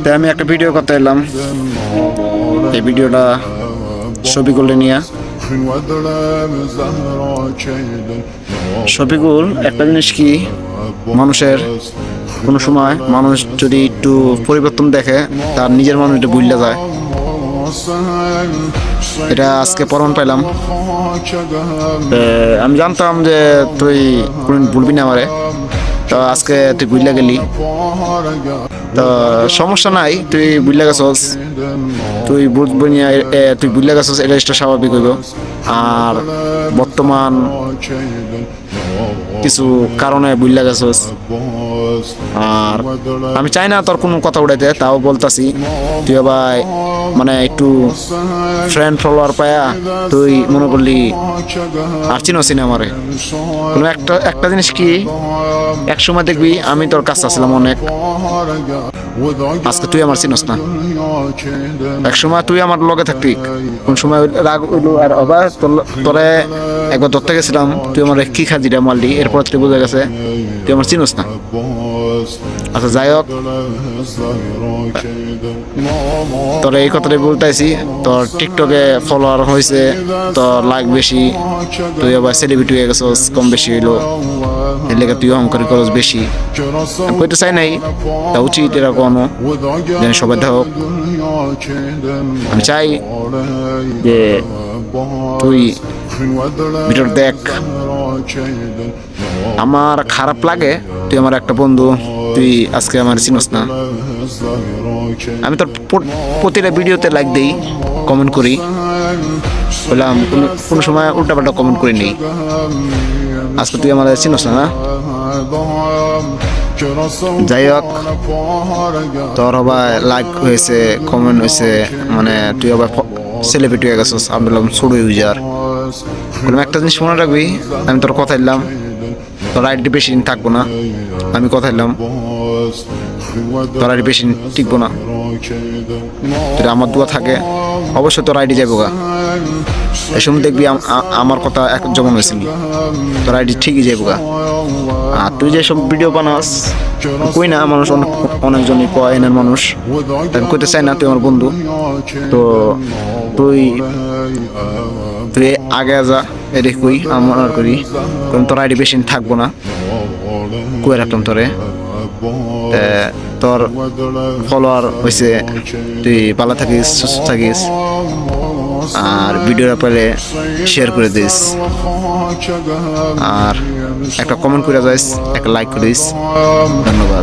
তাই আমি একটা ভিডিও করতে এলাম। এই ভিডিওটা শফিকুল নিয়ে। শফিকুল একটা জিনিস কি, মানুষের কোনো সময় মানুষ যদি একটু পরিবর্তন দেখে তার নিজের মানুষটা ভুলে যায়। এটা আজকে প্রমাণ পাইলাম। আমি জানতাম যে তুই কোনদিন ভুলবি না আমারে, তো আজকে তুই ভুলে গেলি, তো সমস্যা নাই, তুই ভুলে গেছস, তুই বুঝবি না, তুই ভুলে গেছস, এটা স্বাভাবিক হইব। আর বর্তমান কিছু কারণে ভুলে গেছস। আর আমি চাই না তোর কোনো কথা উঠাইতে, তাও বলতাছি তুই ভাই মানে একটু ফ্রেন্ড ফলোয়ার পায়া তুই মনে করলি আর চিনোসি না আমারে। কোনো একটা জিনিস কি, এক সময় দেখবি আমি তোর কাছে আসলাম অনেক, আজকে তুই আমার চিনোস না। এক সময় তুই আমার লগে থাকবি, কোন সময় রাগ হইলো আর অবা তোরে একবার ধরতে গেছিলাম, তুই আমার কি খাজিটা মারলি, এরপর তুই বোঝা গেছে তুই আমার চিনোস না। আচ্ছা যাই হোক, তোর এই কথাটাই বলতেছি, তোর টিকটকে ফলোয়ার হয়েছে, তোর লাইক বেশি, তুই আবার সেলিব্রিটি হয়ে গেছস, কম বেশি হইলো, এর লেগে তুই অহংকারী করস বেশি। আমি কইতে চাই নাই, তা উচিত এরকম যেন সবাই হোক। আমি চাই যে তুই ভিডিও দেখ, আমার খারাপ লাগে তুই আমার একটা বন্ধু, তুই আজকে আমার চিনোস না। আমি তোর প্রতিটা ভিডিওতে লাইক দিই, কমেন্ট করি, বললাম কোনো সময় উল্টাপাল্টা কমেন্ট করি নি। আজকে তুই আমার চিনোস না। যাই হোক, তোর আবার লাইক হয়েছে, কমেন্ট হয়েছে, মানে তুই আবার সেলিব্রিটি হয়ে গেছিস, আমি বললাম ছোট ইউজার। বললাম একটা জিনিস মনে রাখবি, আমি তোর কথা দিলাম তোর আইডি বেশি দিন থাকবো না, আমি কথা দিলাম তোর আইডি বেশি দিন টিকবো না। যদি আমার দোয়া থাকে অবশ্যই তোর আইডি যাবো গা, এই সময় দেখবি আমার কথা এক যেমন হয়েছিল, তোর আইডি ঠিকই যাবো গা। আর তুই যেসব ভিডিও বানাস কই না, মানুষ অনেকজনই কয় এনের মানুষ, আমি কইতে চাই না তুই আমার বন্ধু, তো তুই আগে যা, এদিক কই আমার করি, কারণ তোর আইডি বেশি থাকবো না, কই রাখলাম তোরে। তোর ফলোয়ার হয়েছে, তুই ভালো থাকিস, সুস্থ থাকিস, আর ভিডিওটা পেলে শেয়ার করে দিস, আর একটা কমেন্ট করে যাইস, একটা লাইক করে দিস। ধন্যবাদ।